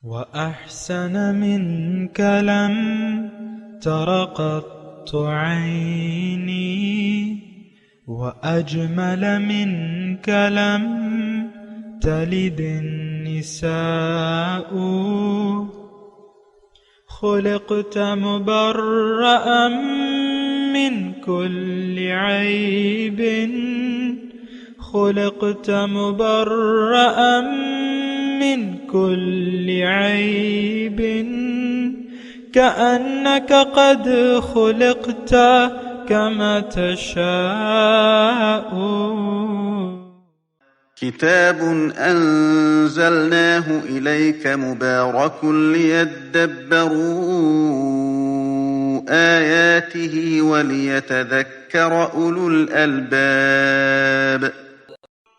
وأحسن منك لم تر قط عيني، وأجمل منك لم تلد النساء. خلقت مبرأ من كل عيب، خلقت مبرأ من كل عيب، كأنك قد خلقت كما تشاء. كتاب أنزلناه إليك مبارك ليدبروا آياته وليتذكر أولو الألباب.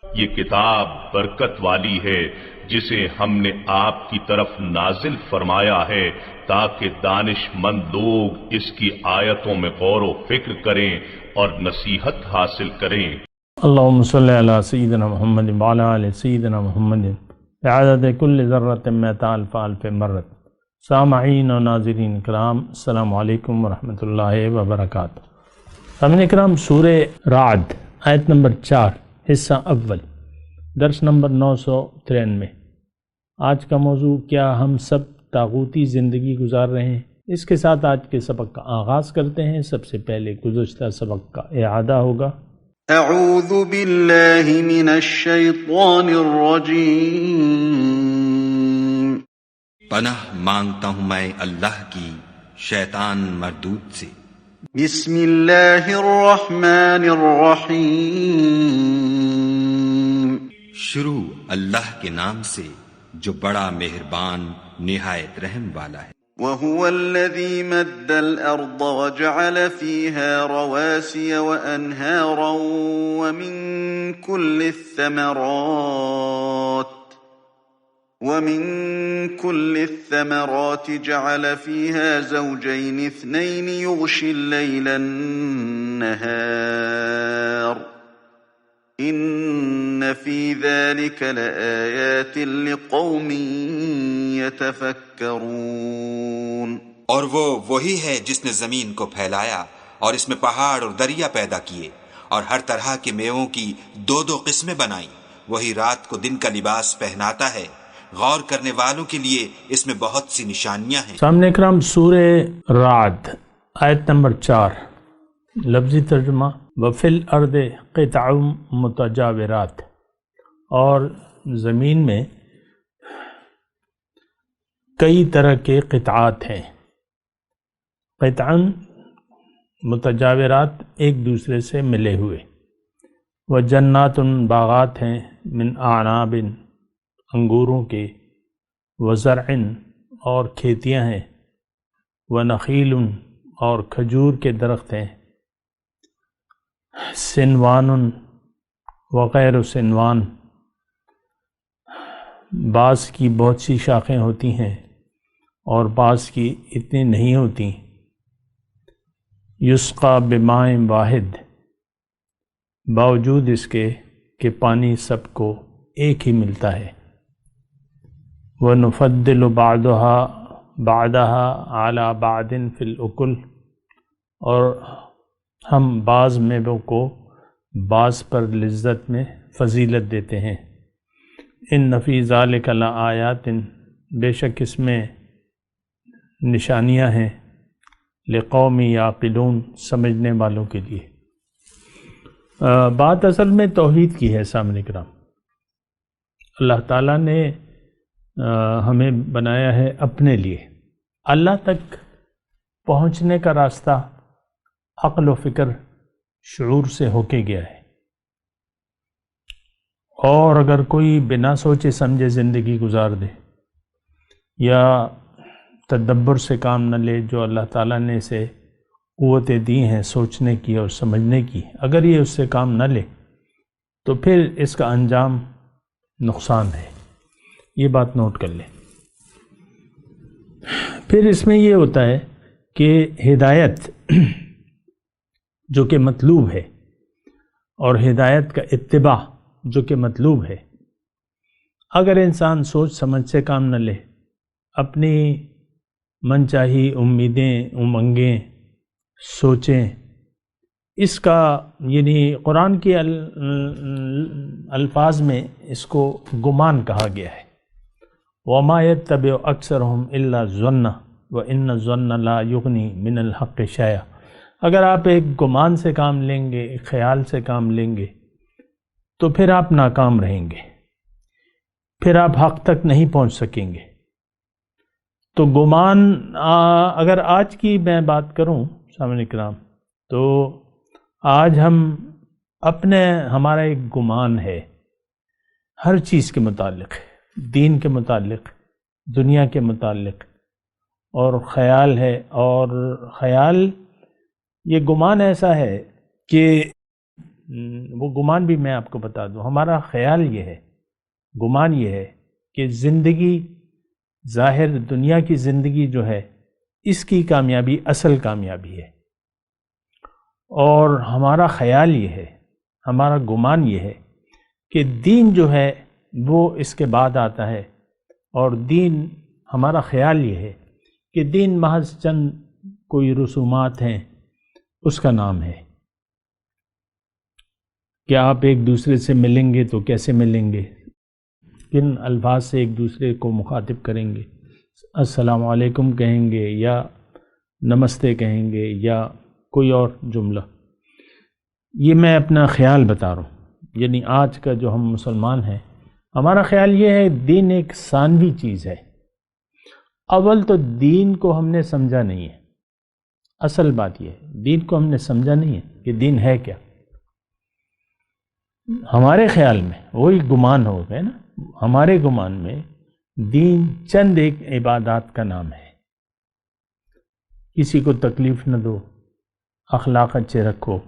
یہ کتاب برکت والی ہے جسے ہم نے آپ کی طرف نازل فرمایا ہے تاکہ دانش مند لوگ اس کی آیتوں میں غور و فکر کریں اور نصیحت حاصل کریں۔ اللہم صلی علی سیدنا محمد وعلی آل سیدنا محمد بعدد کل ذرۃ مئۃ الف الف مرۃ۔ سامعین و ناظرین کرام، السلام علیکم ورحمۃ اللہ وبرکاتہ۔ سامعین کرام، سورہ رعد آیت نمبر 4 حصہ اول، درس نمبر 993۔ آج کا موضوع کیا ہم سب طاغوتی زندگی گزار رہے ہیں؟ اس کے ساتھ آج کے سبق کا آغاز کرتے ہیں۔ سب سے پہلے گزشتہ سبق کا اعادہ ہوگا۔ اعوذ باللہ من الشیطان الرجیم۔ پناہ مانگتا ہوں میں اللہ کی شیطان مردود سے۔ بسم اللہ الرحمن الرحیم۔ شروع اللہ کے نام سے جو بڑا مہربان نہایت رحم والا ہے۔ وهو الذي مد الأرض وجعل فيها رواسي وأنهارا ومن كل الثمرات جعل فيها زوجين اثنين يغشي الليل النهار إن في ذلك لآيات لقوم يتفكرون۔ اور وہ وہی ہے جس نے زمین کو پھیلایا اور اس میں پہاڑ اور دریا پیدا کیے اور ہر طرح کے میووں کی دو دو قسمیں بنائیں۔ وہی رات کو دن کا لباس پہناتا ہے، غور کرنے والوں کے لیے اس میں بہت سی نشانیاں ہیں۔ سامنے کرام، سورہ رعد آیت نمبر 4، لفظی ترجمہ وفی الارض قطع متجاورات، اور زمین میں کئی طرح کے قطعات ہیں۔ قطعاً متجاورات ایک دوسرے سے ملے ہوئے، وجنات باغات ہیں، من اعناب انگوروں کے، وزرع اور کھیتیاں ہیں، ونخیل اور کھجور کے درخت ہیں، سنوان وغیر سنوان، بعض کی بہت سی شاخیں ہوتی ہیں اور بعض کی اتنی نہیں ہوتی۔ یسقا بماء واحد، باوجود اس کے کہ پانی سب کو ایک ہی ملتا ہے۔ وَنُفَضِّلُ بَعْدَهَا عَلَى بَعْدٍ فِي الْأُكُلِ، اور ہم بعض میووں کو بعض پر لذت میں فضیلت دیتے ہیں۔ ان فی ذالک لآیات، بے شک اس میں نشانیاں ہیں، لقوم یعقلون، سمجھنے والوں کے لیے۔ بات اصل میں توحید کی ہے۔ سامنے کرام، اللہ تعالیٰ نے ہمیں بنایا ہے اپنے لیے۔ اللہ تک پہنچنے کا راستہ عقل و فکر شعور سے ہو کے گیا ہے، اور اگر کوئی بنا سوچے سمجھے زندگی گزار دے یا تدبر سے کام نہ لے جو اللہ تعالیٰ نے اسے قوتیں دی ہیں سوچنے کی اور سمجھنے کی، اگر یہ اس سے کام نہ لے تو پھر اس کا انجام نقصان ہے۔ یہ بات نوٹ کر لیں۔ پھر اس میں یہ ہوتا ہے کہ ہدایت جو کہ مطلوب ہے اور ہدایت کا اتباع جو کہ مطلوب ہے، اگر انسان سوچ سمجھ سے کام نہ لے اپنی منچاہی امیدیں، امنگیں، سوچیں، اس کا یعنی قرآن کے الفاظ میں اس کو گمان کہا گیا ہے۔ وَمَا يَتَّبِعُ أَكْثَرُهُمْ إِلَّا الظَّنَّ وَإِنَّ الظَّنَّ لَا يُغْنِي مِنَ الْحَقِّ شَيْئًا۔ اگر آپ ایک گمان سے کام لیں گے، ایک خیال سے کام لیں گے، تو پھر آپ ناکام رہیں گے، پھر آپ حق تک نہیں پہنچ سکیں گے۔ تو گمان، اگر آج کی میں بات کروں سامعین کرام، تو آج ہمارا ایک گمان ہے ہر چیز کے متعلق، دین کے متعلق، دنیا کے متعلق، اور خیال ہے، اور خیال یہ گمان ایسا ہے کہ وہ گمان بھی میں آپ کو بتا دوں، ہمارا خیال یہ ہے، گمان یہ ہے کہ زندگی، ظاہر دنیا کی زندگی جو ہے، اس کی کامیابی اصل کامیابی ہے، اور ہمارا خیال یہ ہے، ہمارا گمان یہ ہے کہ دین جو ہے وہ اس کے بعد آتا ہے، اور دین، ہمارا خیال یہ ہے کہ دین محض چند کوئی رسومات ہیں، اس کا نام ہے کہ آپ ایک دوسرے سے ملیں گے تو کیسے ملیں گے، کن الفاظ سے ایک دوسرے کو مخاطب کریں گے، السلام علیکم کہیں گے یا نمستے کہیں گے یا کوئی اور جملہ۔ یہ میں اپنا خیال بتا رہا ہوں، یعنی آج کا جو ہم مسلمان ہیں، ہمارا خیال یہ ہے دین ایک ثانوی چیز ہے۔ اول تو دین کو ہم نے سمجھا نہیں ہے، اصل بات یہ ہے دین کو ہم نے سمجھا نہیں ہے کہ دین ہے کیا۔ ہمارے خیال میں وہی گمان ہو گئے نا، ہمارے گمان میں دین چند ایک عبادات کا نام ہے، کسی کو تکلیف نہ دو، اخلاق اچھے رکھو،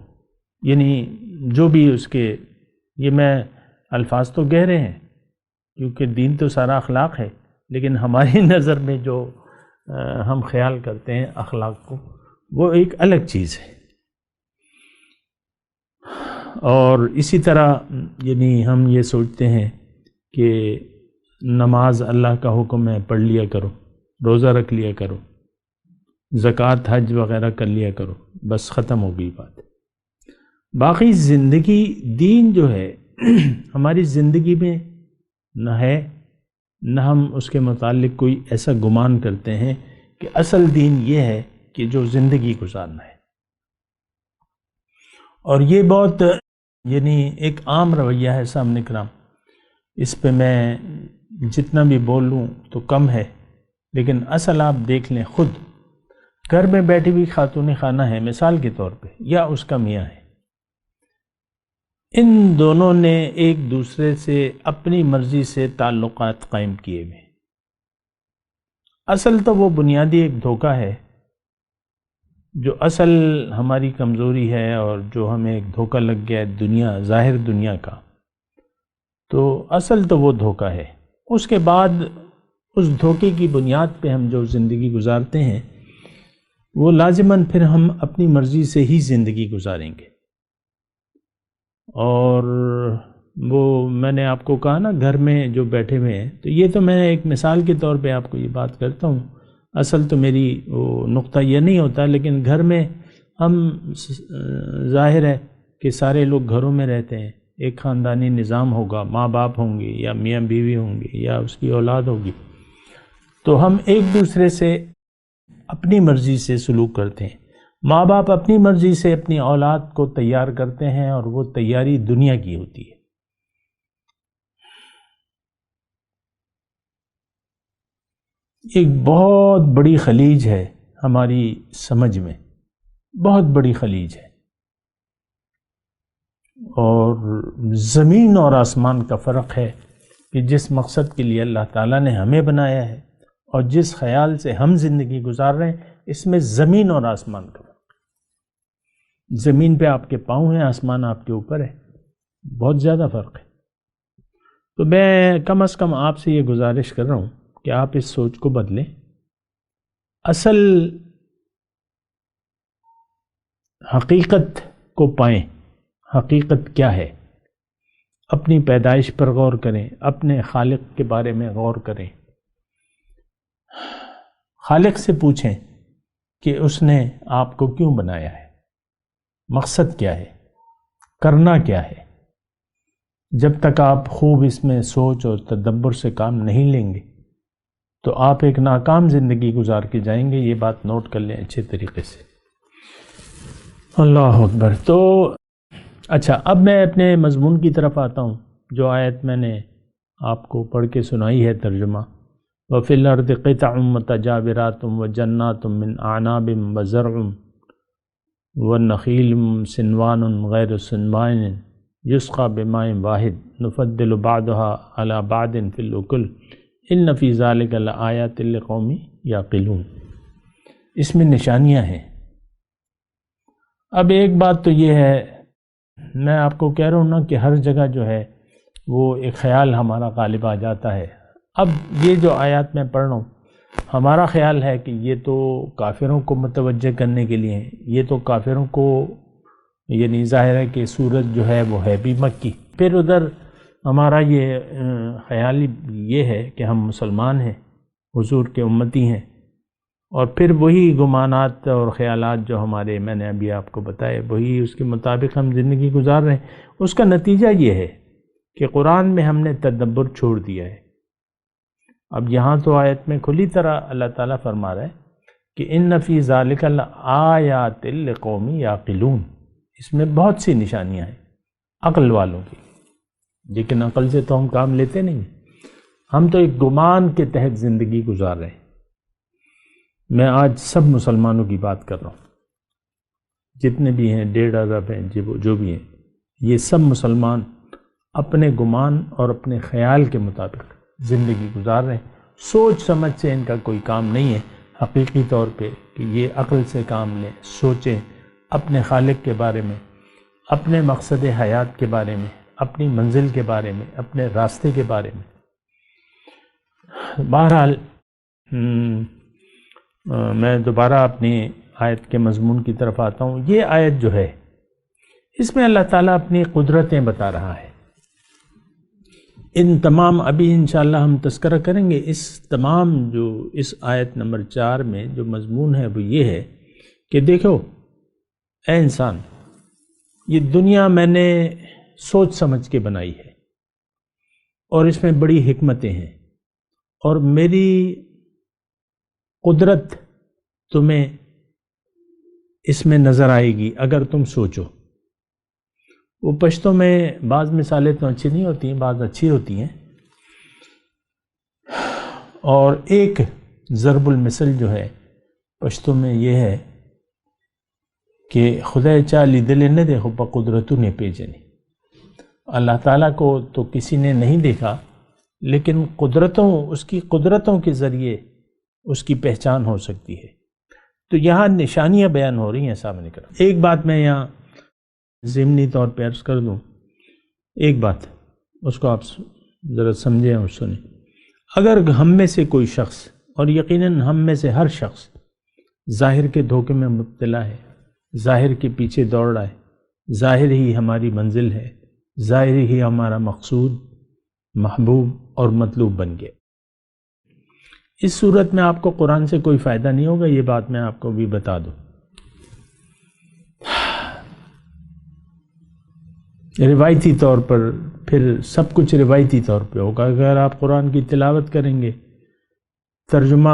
یعنی جو بھی اس کے، یہ میں الفاظ تو گہرے ہیں کیونکہ دین تو سارا اخلاق ہے، لیکن ہماری نظر میں جو ہم خیال کرتے ہیں اخلاق کو، وہ ایک الگ چیز ہے۔ اور اسی طرح یعنی ہم یہ سوچتے ہیں کہ نماز اللہ کا حکم ہے، پڑھ لیا کرو، روزہ رکھ لیا کرو، زکوٰۃ حج وغیرہ کر لیا کرو، بس ختم ہو گئی بات۔ باقی زندگی، دین جو ہے ہماری زندگی میں نہ ہے، نہ ہم اس کے متعلق کوئی ایسا گمان کرتے ہیں کہ اصل دین یہ ہے کہ جو زندگی گزارنا ہے۔ اور یہ بہت یعنی ایک عام رویہ ہے سامنے کرام، اس پہ میں جتنا بھی بول لوں تو کم ہے، لیکن اصل آپ دیکھ لیں خود، گھر میں بیٹھی ہوئی خاتون خانہ ہے مثال کے طور پہ، یا اس کا میاں ہے، ان دونوں نے ایک دوسرے سے اپنی مرضی سے تعلقات قائم کیے ہوئے۔ اصل تو وہ بنیادی ایک دھوکہ ہے، جو اصل ہماری کمزوری ہے اور جو ہمیں ایک دھوکہ لگ گیا ہے دنیا، ظاہر دنیا کا، تو اصل تو وہ دھوکہ ہے۔ اس کے بعد اس دھوکے کی بنیاد پہ ہم جو زندگی گزارتے ہیں، وہ لازماً پھر ہم اپنی مرضی سے ہی زندگی گزاریں گے۔ اور وہ میں نے آپ کو کہا نا، گھر میں جو بیٹھے ہوئے ہیں، تو یہ تو میں ایک مثال کے طور پہ آپ کو یہ بات کرتا ہوں، اصل تو میری وہ نقطہ یہ نہیں ہوتا، لیکن گھر میں ہم ظاہر ہے کہ سارے لوگ گھروں میں رہتے ہیں، ایک خاندانی نظام ہوگا، ماں باپ ہوں گے یا میاں بیوی ہوں گے یا اس کی اولاد ہوگی، تو ہم ایک دوسرے سے اپنی مرضی سے سلوک کرتے ہیں۔ ماں باپ اپنی مرضی سے اپنی اولاد کو تیار کرتے ہیں، اور وہ تیاری دنیا کی ہوتی ہے۔ ایک بہت بڑی خلیج ہے ہماری سمجھ میں، بہت بڑی خلیج ہے، اور زمین اور آسمان کا فرق ہے کہ جس مقصد کے لیے اللہ تعالیٰ نے ہمیں بنایا ہے اور جس خیال سے ہم زندگی گزار رہے ہیں، اس میں زمین اور آسمان کا فرق ہے۔ زمین پہ آپ کے پاؤں ہیں، آسمان آپ کے اوپر ہے، بہت زیادہ فرق ہے۔ تو میں کم از کم آپ سے یہ گزارش کر رہا ہوں کہ آپ اس سوچ کو بدلیں، اصل حقیقت کو پائیں۔ حقیقت کیا ہے؟ اپنی پیدائش پر غور کریں، اپنے خالق کے بارے میں غور کریں، خالق سے پوچھیں کہ اس نے آپ کو کیوں بنایا ہے، مقصد کیا ہے، کرنا کیا ہے۔ جب تک آپ خوب اس میں سوچ اور تدبر سے کام نہیں لیں گے تو آپ ایک ناکام زندگی گزار کے جائیں گے، یہ بات نوٹ کر لیں اچھے طریقے سے۔ اللہ اکبر۔ تو اچھا، اب میں اپنے مضمون کی طرف آتا ہوں۔ جو آیت میں نے آپ کو پڑھ کے سنائی ہے ترجمہ، وَفِي الْأَرْضِ قِطَعٌ مُتَجَاوِرَاتٌ وَجَنَّاتٌ مِّنْ أَعْنَابٍ وَزَرْعٌ وَالنَّخِيلٌ صِنْوَانٌ غَيْرُ صِنْوَانٍ يُسْقَىٰ بِمَاءٍ وَاحِدٍ نُفَضِّلُ بَعْضَهَا عَلَىٰ بَعْضٍ فِي الْأُكُلِ إِنَّ فِي ذَلِكَ لَآيَاتٍ لِقَوْمٍ يَعْقِلُونَ۔ اس میں نشانیاں ہیں۔ اب ایک بات تو یہ ہے، میں آپ کو کہہ رہا ہوں نا کہ ہر جگہ جو ہے وہ ایک خیال ہمارا غالب آ جاتا ہے۔ اب یہ جو آیات میں پڑھ رہا ہوں، ہمارا خیال ہے کہ یہ تو کافروں کو متوجہ کرنے کے لیے ہیں، یہ تو کافروں کو، یعنی ظاہر ہے کہ سورج جو ہے وہ ہے بھی مکی۔ پھر ادھر ہمارا یہ خیال یہ ہے کہ ہم مسلمان ہیں، حضور کے امتی ہیں، اور پھر وہی گمانات اور خیالات جو ہمارے، میں نے ابھی آپ کو بتائے، وہی اس کے مطابق ہم زندگی گزار رہے ہیں۔ اس کا نتیجہ یہ ہے کہ قرآن میں ہم نے تدبر چھوڑ دیا ہے۔ اب یہاں تو آیت میں کھلی طرح اللہ تعالیٰ فرما رہا ہے کہ ان فی ذالک لآیات لقوم یعقلون، اس میں بہت سی نشانیاں ہیں عقل والوں کی، لیکن عقل سے تو ہم کام لیتے نہیں، ہم تو ایک گمان کے تحت زندگی گزار رہے ہیں۔ میں آج سب مسلمانوں کی بات کر رہا ہوں، جتنے بھی ہیں، 1.5 ارب ہیں، جو بھی ہیں، یہ سب مسلمان اپنے گمان اور اپنے خیال کے مطابق زندگی گزار رہے ہیں۔ سوچ سمجھ سے ان کا کوئی کام نہیں ہے حقیقی طور پہ کہ یہ عقل سے کام لیں، سوچیں اپنے خالق کے بارے میں، اپنے مقصد حیات کے بارے میں، اپنی منزل کے بارے میں، اپنے راستے کے بارے میں۔ بہرحال میں دوبارہ اپنی آیت کے مضمون کی طرف آتا ہوں۔ یہ آیت جو ہے، اس میں اللہ تعالیٰ اپنی قدرتیں بتا رہا ہے۔ ان تمام، ابھی انشاءاللہ ہم تذکرہ کریں گے، اس تمام جو اس آیت نمبر 4 میں جو مضمون ہے وہ یہ ہے کہ دیکھو اے انسان، یہ دنیا میں نے سوچ سمجھ کے بنائی ہے اور اس میں بڑی حکمتیں ہیں، اور میری قدرت تمہیں اس میں نظر آئے گی اگر تم سوچو۔ وہ پشتوں میں بعض مثالیں تو اچھی نہیں ہوتی ہیں، بعض اچھی ہوتی ہیں، اور ایک ضرب المثل جو ہے پشتوں میں یہ ہے کہ خدا چالی دل نہ دیکھو پا قدرتوں نے پیجنی۔ اللہ تعالیٰ کو تو کسی نے نہیں دیکھا، لیکن اس کی قدرتوں کے ذریعے اس کی پہچان ہو سکتی ہے۔ تو یہاں نشانیاں بیان ہو رہی ہیں سامنے کی طرف۔ ایک بات میں یہاں ضمنی طور پہ عرض کر دوں، ایک بات اس کو آپ ذرا سمجھیں اور سنیں۔ اگر ہم میں سے کوئی شخص، اور یقیناً ہم میں سے ہر شخص ظاہر کے دھوکے میں مبتلا ہے، ظاہر کے پیچھے دوڑ رہا ہے، ظاہر ہی ہماری منزل ہے، ظاہر ہی ہمارا مقصود، محبوب اور مطلوب بن گیا۔ اس صورت میں آپ کو قرآن سے کوئی فائدہ نہیں ہوگا، یہ بات میں آپ کو بھی بتا دوں۔ روایتی طور پر پھر سب کچھ روایتی طور پہ ہوگا۔ اگر آپ قرآن کی تلاوت کریں گے، ترجمہ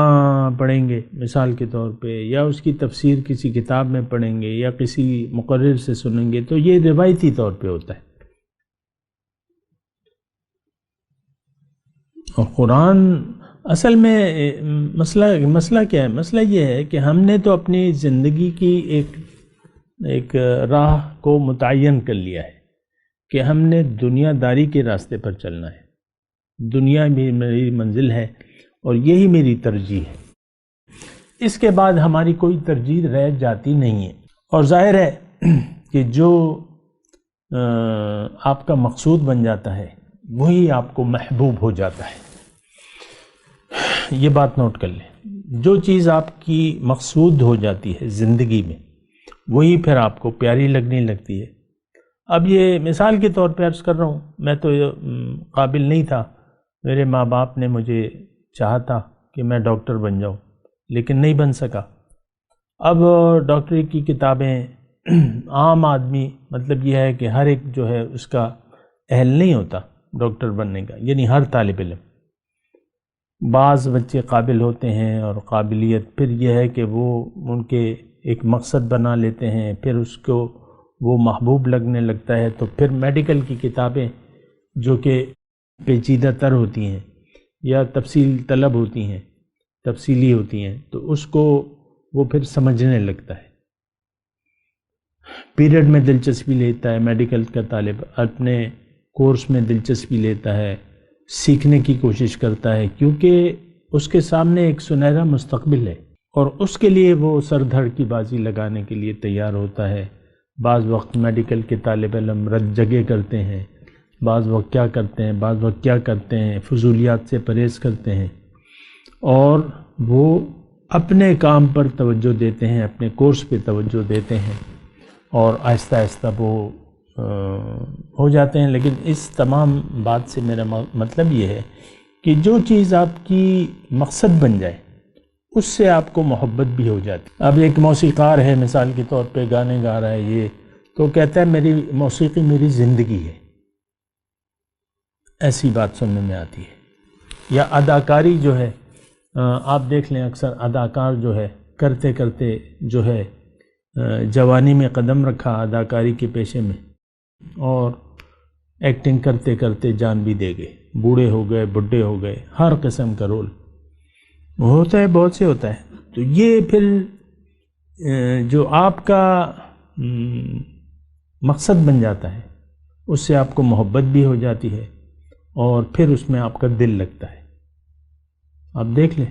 پڑھیں گے مثال کے طور پہ، یا اس کی تفسیر کسی کتاب میں پڑھیں گے، یا کسی مقرر سے سنیں گے، تو یہ روایتی طور پہ ہوتا ہے۔ اور قرآن اصل میں مسئلہ کیا ہے؟ مسئلہ یہ ہے کہ ہم نے تو اپنی زندگی کی ایک راہ کو متعین کر لیا ہے کہ ہم نے دنیا داری کے راستے پر چلنا ہے، دنیا بھی میری منزل ہے اور یہی میری ترجیح ہے۔ اس کے بعد ہماری کوئی ترجیح رہ جاتی نہیں ہے، اور ظاہر ہے کہ جو آپ کا مقصود بن جاتا ہے وہی آپ کو محبوب ہو جاتا ہے۔ یہ بات نوٹ کر لیں، جو چیز آپ کی مقصود ہو جاتی ہے زندگی میں وہی پھر آپ کو پیاری لگنے لگتی ہے۔ اب یہ مثال کے طور پہ عرض کر رہا ہوں، میں تو قابل نہیں تھا، میرے ماں باپ نے مجھے چاہا تھا کہ میں ڈاکٹر بن جاؤں، لیکن نہیں بن سکا۔ اب ڈاکٹری کی کتابیں عام آدمی، مطلب یہ ہے کہ ہر ایک جو ہے اس کا اہل نہیں ہوتا ڈاکٹر بننے کا، یعنی ہر طالب علم۔ بعض بچے قابل ہوتے ہیں اور قابلیت پھر یہ ہے کہ وہ ان کے ایک مقصد بنا لیتے ہیں، پھر اس کو وہ محبوب لگنے لگتا ہے، تو پھر میڈیکل کی کتابیں جو کہ پیچیدہ تر ہوتی ہیں یا تفصیل طلب ہوتی ہیں، تفصیلی ہوتی ہیں، تو اس کو وہ پھر سمجھنے لگتا ہے۔ پیریڈ میں دلچسپی لیتا ہے میڈیکل کا طالب، اپنے کورس میں دلچسپی لیتا ہے، سیکھنے کی کوشش کرتا ہے، کیونکہ اس کے سامنے ایک سنہرا مستقبل ہے اور اس کے لیے وہ سر دھڑ کی بازی لگانے کے لیے تیار ہوتا ہے۔ بعض وقت میڈیکل کے طالب علم رد جگہ کرتے ہیں، بعض وقت کیا کرتے ہیں، فضولیات سے پرہیز کرتے ہیں، اور وہ اپنے کام پر توجہ دیتے ہیں، اپنے کورس پہ توجہ دیتے ہیں، اور آہستہ آہستہ وہ ہو جاتے ہیں۔ لیکن اس تمام بات سے میرا مطلب یہ ہے کہ جو چیز آپ کی مقصد بن جائے اس سے آپ کو محبت بھی ہو جاتی۔ اب ایک موسیقار ہے مثال کے طور پہ، گانے گا رہا ہے، یہ تو کہتا ہے میری موسیقی میری زندگی ہے، ایسی بات سننے میں آتی ہے۔ یا اداکاری جو ہے، آپ دیکھ لیں اکثر اداکار جو ہے کرتے کرتے جو ہے جوانی میں قدم رکھا اداکاری کے پیشے میں، اور ایکٹنگ کرتے کرتے جان بھی دے گئے، بوڑھے ہو گئے، بڈھے ہو گئے، ہر قسم کا رول ہوتا ہے، بہت سے ہوتا ہے۔ تو یہ پھر جو آپ کا مقصد بن جاتا ہے اس سے آپ کو محبت بھی ہو جاتی ہے، اور پھر اس میں آپ کا دل لگتا ہے۔ آپ دیکھ لیں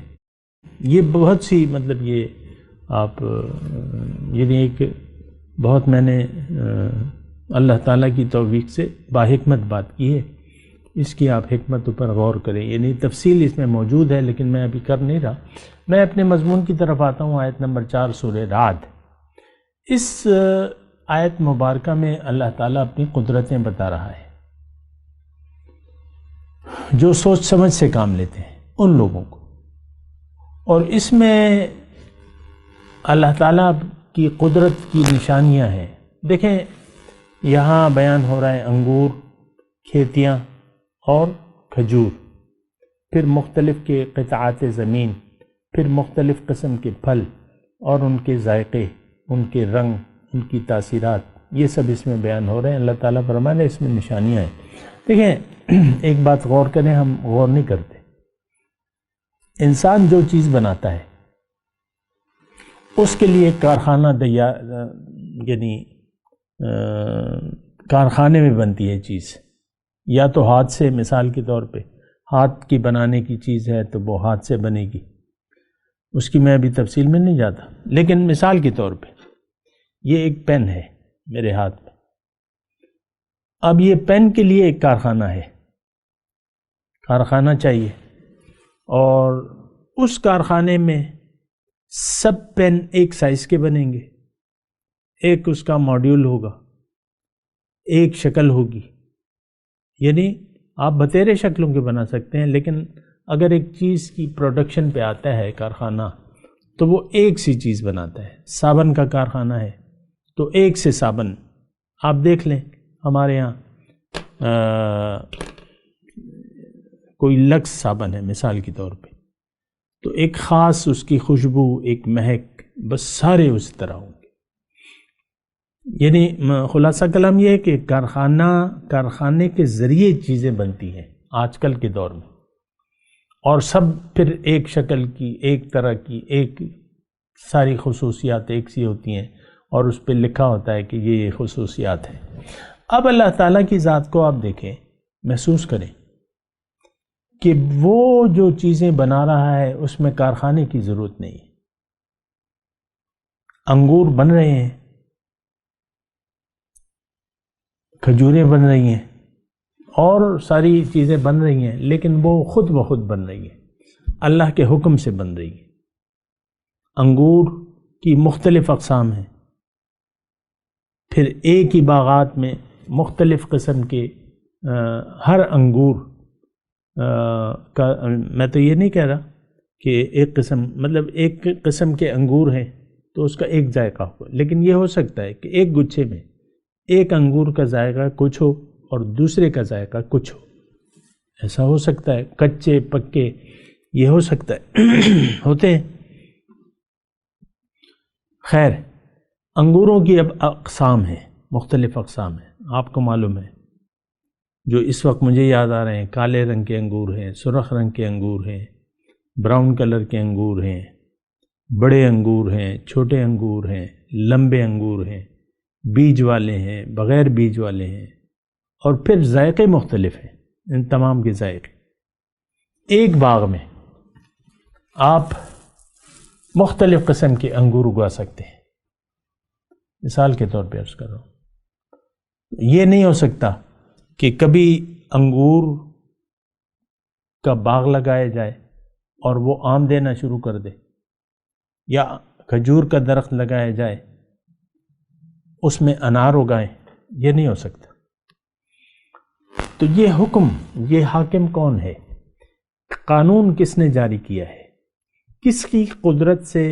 یہ بہت سی، مطلب یہ آپ یعنی ایک بہت میں نے اللہ تعالیٰ کی توفیق سے باحکمت بات کی ہے، اس کی آپ حکمت پر غور کریں، یعنی تفصیل اس میں موجود ہے لیکن میں ابھی کر نہیں رہا۔ میں اپنے مضمون کی طرف آتا ہوں، آیت نمبر 4 سورہ رعد۔ اس آیت مبارکہ میں اللہ تعالیٰ اپنی قدرتیں بتا رہا ہے، جو سوچ سمجھ سے کام لیتے ہیں ان لوگوں کو، اور اس میں اللہ تعالیٰ کی قدرت کی نشانیاں ہیں۔ دیکھیں یہاں بیان ہو رہا ہے انگور، کھیتیاں اور کھجور، پھر مختلف کے قطعات زمین، پھر مختلف قسم کے پھل اور ان کے ذائقے، ان کے رنگ، ان کی تاثیرات، یہ سب اس میں بیان ہو رہے ہیں۔ اللہ تعالیٰ فرمانے اس میں نشانیاں ہیں۔ دیکھیں ایک بات غور کریں، ہم غور نہیں کرتے۔ انسان جو چیز بناتا ہے اس کے لیے کارخانہ یعنی کارخانے میں بنتی ہے چیز، یا تو ہاتھ سے، مثال کے طور پہ ہاتھ کی بنانے کی چیز ہے تو وہ ہاتھ سے بنے گی، اس کی میں ابھی تفصیل میں نہیں جاتا، لیکن مثال کے طور پہ یہ ایک پین ہے میرے ہاتھ میں، اب یہ پین کے لیے ایک کارخانہ ہے، کارخانہ چاہیے، اور اس کارخانے میں سب پین ایک سائز کے بنیں گے، ایک اس کا ماڈیول ہوگا، ایک شکل ہوگی، یعنی آپ بتیرے شکلوں کے بنا سکتے ہیں، لیکن اگر ایک چیز کی پروڈکشن پہ آتا ہے کارخانہ تو وہ ایک سی چیز بناتا ہے۔ صابن کا کارخانہ ہے تو ایک سے صابن، آپ دیکھ لیں ہمارے یہاں کوئی لکس صابن ہے مثال کے طور پہ، تو ایک خاص اس کی خوشبو، ایک مہک، بس سارے اس طرح ہوں گے۔ یعنی خلاصہ کلام یہ ہے کہ کارخانے کے ذریعے چیزیں بنتی ہیں آج کل کے دور میں، اور سب پھر ایک شکل کی، ایک طرح کی، ایک ساری خصوصیات ایک سی ہوتی ہیں، اور اس پہ لکھا ہوتا ہے کہ یہ خصوصیات ہیں۔ اب اللہ تعالیٰ کی ذات کو آپ دیکھیں، محسوس کریں کہ وہ جو چیزیں بنا رہا ہے اس میں کارخانے کی ضرورت نہیں ہے۔ انگور بن رہے ہیں، کھجوریں بن رہی ہیں، اور ساری چیزیں بن رہی ہیں، لیکن وہ خود بخود بن رہی ہیں، اللہ کے حکم سے بن رہی ہیں۔ انگور کی مختلف اقسام ہیں، پھر ایک ہی باغات میں مختلف قسم کے ہر انگور کا، میں تو یہ نہیں کہہ رہا کہ ایک قسم مطلب ایک قسم کے انگور ہیں تو اس کا ایک ذائقہ ہو، لیکن یہ ہو سکتا ہے کہ ایک گچھے میں ایک انگور کا ذائقہ کچھ ہو اور دوسرے کا ذائقہ کچھ ہو، ایسا ہو سکتا ہے، کچے پکے یہ ہو سکتا ہے ہوتے ہیں۔ خیر، انگوروں کی اب اقسام ہیں، مختلف اقسام ہیں، آپ کو معلوم ہے۔ جو اس وقت مجھے یاد آ رہے ہیں، کالے رنگ کے انگور ہیں، سرخ رنگ کے انگور ہیں، براؤن کلر کے انگور ہیں، بڑے انگور ہیں، چھوٹے انگور ہیں، لمبے انگور ہیں، بیج والے ہیں، بغیر بیج والے ہیں، اور پھر ذائقے مختلف ہیں۔ ان تمام کے ذائقے، ایک باغ میں آپ مختلف قسم کے انگور اگا سکتے ہیں۔ مثال کے طور پہ عرض کر رہا ہوں، یہ نہیں ہو سکتا کہ کبھی انگور کا باغ لگایا جائے اور وہ آم دینا شروع کر دے، یا کھجور کا درخت لگایا جائے اس میں انار اگائیں، یہ نہیں ہو سکتا۔ تو یہ حکم، یہ حاکم کون ہے؟ قانون کس نے جاری کیا ہے؟ کس کی قدرت سے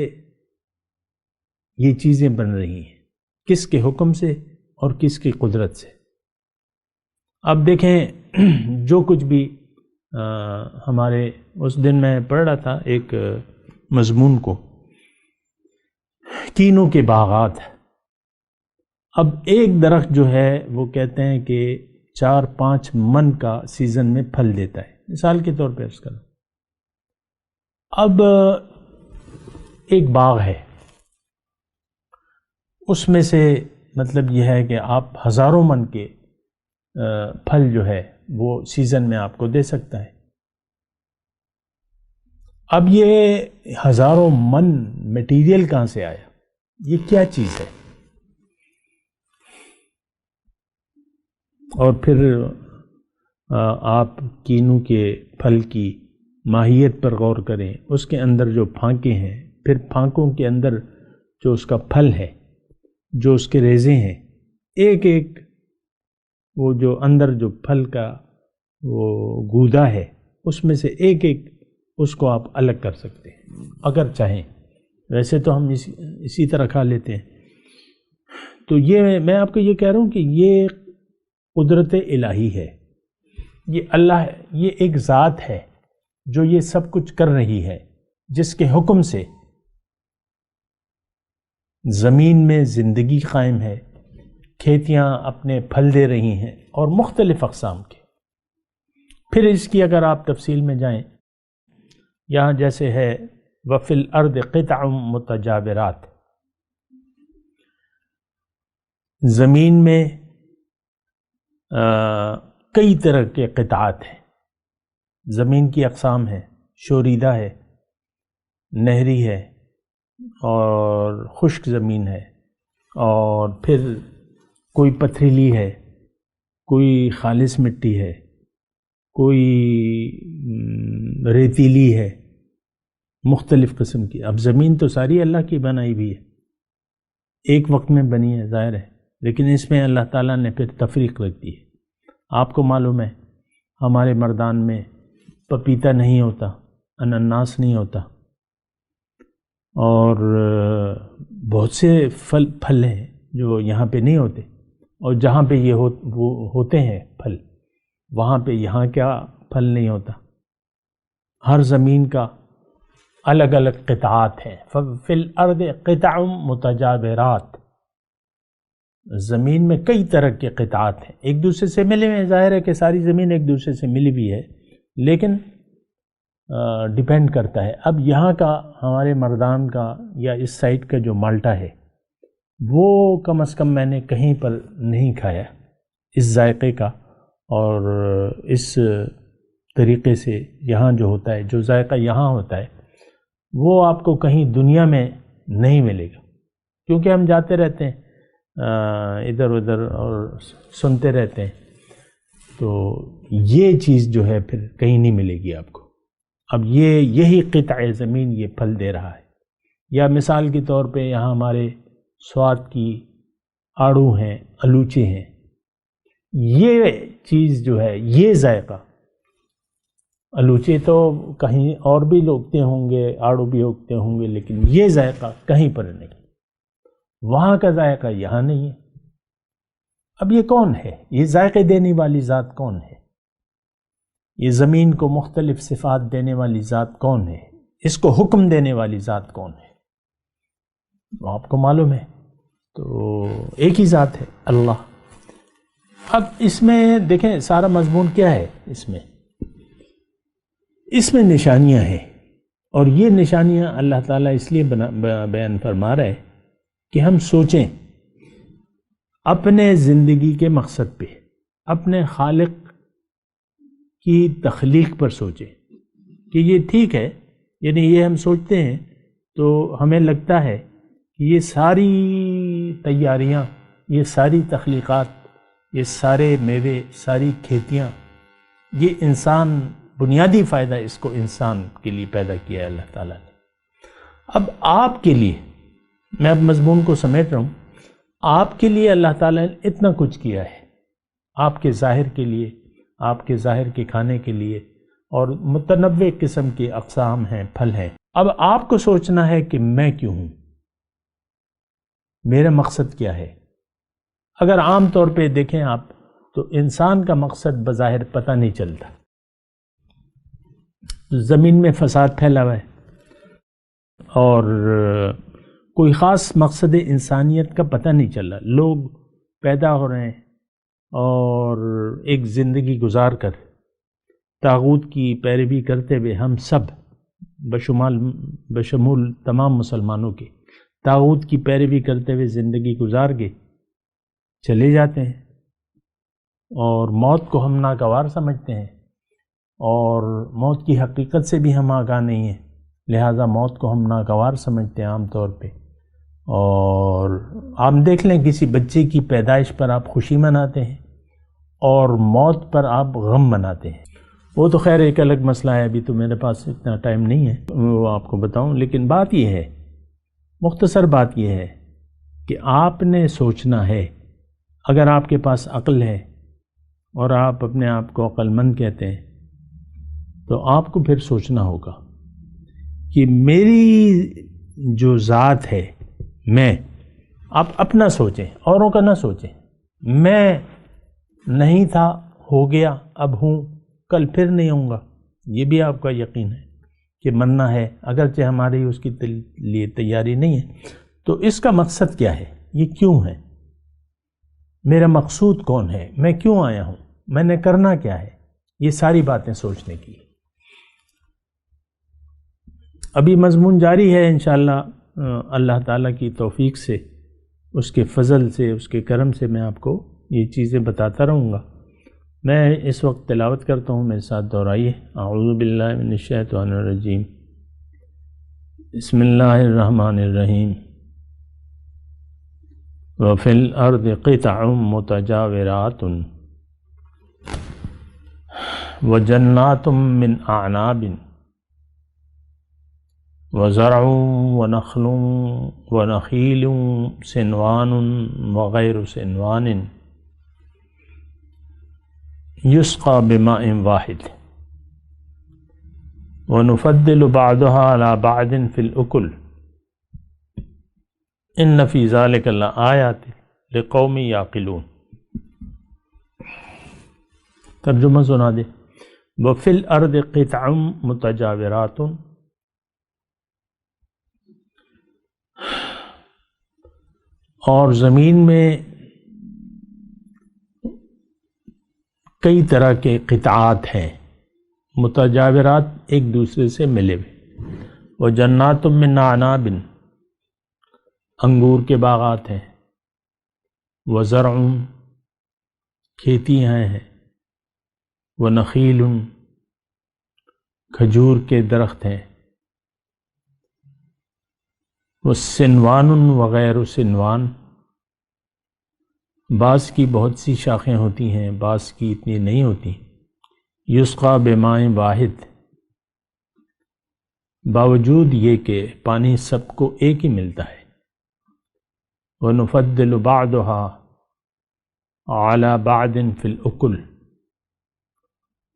یہ چیزیں بن رہی ہیں؟ کس کے حکم سے اور کس کی قدرت سے؟ اب دیکھیں، جو کچھ بھی ہمارے اس دن میں پڑھ رہا تھا ایک مضمون کو، کینو کے باغات، اب ایک درخت جو ہے وہ کہتے ہیں کہ 4-5 من کا سیزن میں پھل دیتا ہے، مثال کے طور پہ عرض کروں۔ اب ایک باغ ہے، اس میں سے مطلب یہ ہے کہ آپ ہزاروں من کے پھل جو ہے وہ سیزن میں آپ کو دے سکتا ہے۔ اب یہ ہزاروں من میٹیریل کہاں سے آیا؟ یہ کیا چیز ہے؟ اور پھر آپ کینو کے پھل کی ماہیت پر غور کریں، اس کے اندر جو پھانکے ہیں، پھر پھانکوں کے اندر جو اس کا پھل ہے، جو اس کے ریزے ہیں، ایک ایک وہ جو اندر جو پھل کا وہ گودا ہے، اس میں سے ایک ایک اس کو آپ الگ کر سکتے ہیں اگر چاہیں۔ ویسے تو ہم اسی طرح کھا لیتے ہیں۔ تو یہ میں آپ کو یہ کہہ رہا ہوں کہ یہ قدرت الہی ہے، یہ اللہ ہے، یہ ایک ذات ہے جو یہ سب کچھ کر رہی ہے، جس کے حکم سے زمین میں زندگی قائم ہے، کھیتیاں اپنے پھل دے رہی ہیں اور مختلف اقسام کے۔ پھر اس کی اگر آپ تفصیل میں جائیں، یہاں جیسے ہے وَفِي الْأَرْضِ قِطَعٌ مُتَجَاوِرَاتٌ، زمین میں کئی طرح کے قطعات ہیں۔ زمین کی اقسام ہیں، شوریدہ ہے، نہری ہے، اور خشک زمین ہے، اور پھر کوئی پتھریلی ہے، کوئی خالص مٹی ہے، کوئی ریتیلی ہے، مختلف قسم کی۔ اب زمین تو ساری اللہ کی بنائی بھی ہے، ایک وقت میں بنی ہے، ظاہر ہے، لیکن اس میں اللہ تعالیٰ نے پھر تفریق رکھ دی ہے۔ آپ کو معلوم ہے ہمارے مردان میں پپیتا نہیں ہوتا، انناس نہیں ہوتا، اور بہت سے پھل ہیں جو یہاں پہ نہیں ہوتے، اور جہاں پہ یہ ہوتے ہیں پھل، وہاں پہ یہاں کیا پھل نہیں ہوتا۔ ہر زمین کا الگ الگ قطعات ہیں۔ فِي الْأَرْضِ قِطَعٌ مُتَجَاوِرَاتٌ، زمین میں کئی طرح کے قطعات ہیں، ایک دوسرے سے ملے ہوئے۔ ظاہر ہے کہ ساری زمین ایک دوسرے سے ملی بھی ہے، لیکن ڈیپینڈ کرتا ہے۔ اب یہاں کا ہمارے مردان کا یا اس سائٹ کا جو مالٹا ہے، وہ کم از کم میں نے کہیں پر نہیں کھایا اس ذائقے کا اور اس طریقے سے۔ یہاں جو ہوتا ہے، جو ذائقہ یہاں ہوتا ہے، وہ آپ کو کہیں دنیا میں نہیں ملے گا، کیونکہ ہم جاتے رہتے ہیں ادھر ادھر اور سنتے رہتے ہیں، تو یہ چیز جو ہے پھر کہیں نہیں ملے گی آپ کو۔ اب یہی قطع زمین یہ پھل دے رہا ہے۔ یا مثال کے طور پہ یہاں ہمارے سوات کی آڑو ہیں، الوچے ہیں، یہ چیز جو ہے، یہ ذائقہ الوچے تو کہیں اور بھی لوگتے ہوں گے، آڑو بھی ہوتے ہوں گے، لیکن یہ ذائقہ کہیں پر نہیں، وہاں کا ذائقہ یہاں نہیں ہے۔ اب یہ کون ہے؟ یہ ذائقے دینے والی ذات کون ہے؟ یہ زمین کو مختلف صفات دینے والی ذات کون ہے؟ اس کو حکم دینے والی ذات کون ہے؟ وہ آپ کو معلوم ہے، تو ایک ہی ذات ہے، اللہ۔ اب اس میں دیکھیں سارا مضمون کیا ہے، اس میں نشانیاں ہیں، اور یہ نشانیاں اللہ تعالیٰ اس لیے بیان فرما رہے کہ ہم سوچیں اپنے زندگی کے مقصد پہ، اپنے خالق کی تخلیق پر سوچیں کہ یہ ٹھیک ہے، یعنی یہ ہم سوچتے ہیں تو ہمیں لگتا ہے کہ یہ ساری تیاریاں، یہ ساری تخلیقات، یہ سارے میوے، ساری کھیتیاں، یہ انسان، بنیادی فائدہ اس کو انسان کے لیے پیدا کیا ہے اللہ تعالیٰ نے۔ اب آپ کے لیے، میں اب مضمون کو سمیٹ رہا ہوں، آپ کے لیے اللہ تعالیٰ نے اتنا کچھ کیا ہے، آپ کے ظاہر کے لیے، آپ کے ظاہر کے کھانے کے لیے، اور متنوع قسم کے اقسام ہیں، پھل ہیں۔ اب آپ کو سوچنا ہے کہ میں کیوں ہوں، میرا مقصد کیا ہے۔ اگر عام طور پہ دیکھیں آپ تو انسان کا مقصد بظاہر پتہ نہیں چلتا، زمین میں فساد پھیلا ہوا ہے اور کوئی خاص مقصد انسانیت کا پتہ نہیں چل رہا، لوگ پیدا ہو رہے ہیں اور ایک زندگی گزار کر طاغوت کی پیروی کرتے ہوئے، ہم سب بشمول تمام مسلمانوں کے طاغوت کی پیروی کرتے ہوئے زندگی گزار کے چلے جاتے ہیں، اور موت کو ہم ناگوار سمجھتے ہیں، اور موت کی حقیقت سے بھی ہم آگاہ نہیں ہیں، لہٰذا موت کو ہم ناگوار سمجھتے ہیں عام طور پہ۔ اور آپ دیکھ لیں کسی بچے کی پیدائش پر آپ خوشی مناتے ہیں اور موت پر آپ غم مناتے ہیں۔ وہ تو خیر ایک الگ مسئلہ ہے، ابھی تو میرے پاس اتنا ٹائم نہیں ہے وہ آپ کو بتاؤں، لیکن بات یہ ہے، مختصر بات یہ ہے کہ آپ نے سوچنا ہے، اگر آپ کے پاس عقل ہے اور آپ اپنے آپ کو عقل مند کہتے ہیں، تو آپ کو پھر سوچنا ہوگا کہ میری جو ذات ہے، میں، آپ اپنا سوچیں، اوروں کا نہ سوچیں۔ میں نہیں تھا، ہو گیا، اب ہوں، کل پھر نہیں ہوں گا، یہ بھی آپ کا یقین ہے کہ مرنا ہے، اگرچہ ہماری اس کی لیے تیاری نہیں ہے۔ تو اس کا مقصد کیا ہے، یہ کیوں ہے، میرا مقصود کون ہے، میں کیوں آیا ہوں، میں نے کرنا کیا ہے، یہ ساری باتیں سوچنے کی۔ ابھی مضمون جاری ہے انشاءاللہ، اللہ تعالیٰ کی توفیق سے، اس کے فضل سے، اس کے کرم سے میں آپ کو یہ چیزیں بتاتا رہوں گا۔ میں اس وقت تلاوت کرتا ہوں، میرے ساتھ دہرائیے۔ اعوذ باللہ من الشیطان الرجیم، بسم اللہ الرحمن الرحیم۔ وفی الارض قطع متجاورات وجنات من اعناب وزرع ونخل ونخیل سنوان وغیر سنوان یسقى بماء واحد ونفضل بعضها على بعض في الأكل ان فی ذلک لآیات لقوم یعقلون۔ ترجمہ سنا دے۔ وفی الارض قطع متجاورات، اور زمین میں کئی طرح کے قطعات ہیں، متجاورات ایک دوسرے سے ملے ہوئے۔ وجنات من اعناب، انگور کے باغات ہیں، وزرع، کھیتیاں ہیں، ونخیل، کھجور کے درخت ہیں، وسنوان وغیر سنوان، بعض کی بہت سی شاخیں ہوتی ہیں، بعض کی اتنی نہیں ہوتی۔ یسقى بماء واحد، باوجود یہ کہ پانی سب کو ایک ہی ملتا ہے۔ وَنُفَضِّلُ بَعْضُهَا عَلَى بَعْضٍ فِي الْأُكُلِ،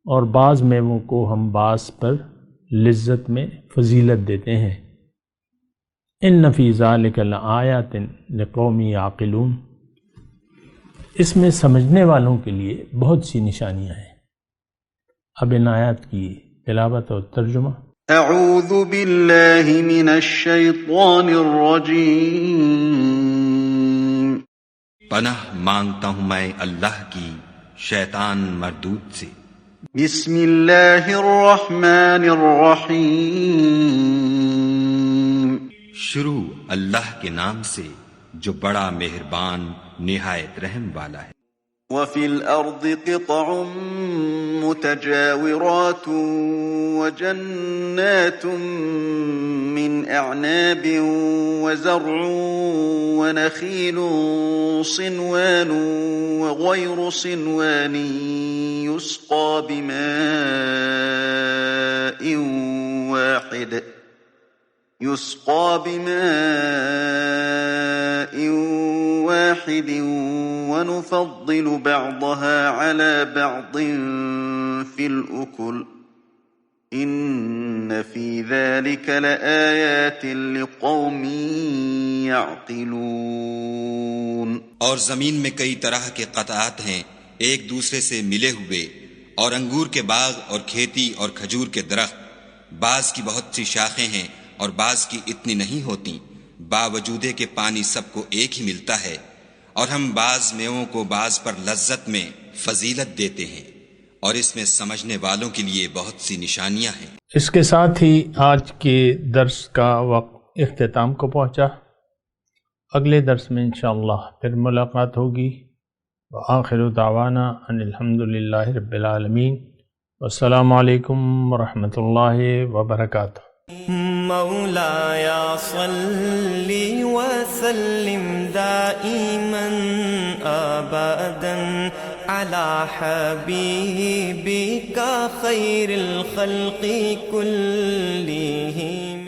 اور بعض میووں کو ہم بعض پر لذت میں فضیلت دیتے ہیں۔ ان فی ذالک لآیات لقوم یعقلون، اس میں سمجھنے والوں کے لیے بہت سی نشانیاں ہیں۔ اب ان آیات کی تلاوت اور ترجمہ۔ اعوذ باللہ من الشیطان الرجیم۔ پناہ مانگتا ہوں میں اللہ کی شیطان مردود سے۔ بسم اللہ الرحمن الرحیم۔ شروع اللہ کے نام سے جو بڑا مہربان نہایت رحم والا ہے۔ وفي الأرض قطع متجاورات وجنات من أعناب وزرع ونخيل صنوان وغير صنوان يسقى بماء واحد ونفضل بعضها على بعض في الأكل إن في ذلك لآيات لقوم يعقلون۔ اور زمین میں کئی طرح کے قطعات ہیں ایک دوسرے سے ملے ہوئے، اور انگور کے باغ اور کھیتی اور کھجور کے درخت، بعض کی بہت سی شاخیں ہیں اور بعض کی اتنی نہیں ہوتی، باوجود کہ پانی سب کو ایک ہی ملتا ہے، اور ہم بعض میووں کو بعض پر لذت میں فضیلت دیتے ہیں، اور اس میں سمجھنے والوں کے لیے بہت سی نشانیاں ہیں۔ اس کے ساتھ ہی آج کے درس کا وقت اختتام کو پہنچا۔ اگلے درس میں انشاءاللہ پھر ملاقات ہوگی۔ وآخر دعوانا ان الحمدللہ رب العالمین، والسلام علیکم ورحمۃ اللہ وبرکاتہ۔ مولاي صل وسلم دائما أبدا على حبيبك خير الخلق كلهم۔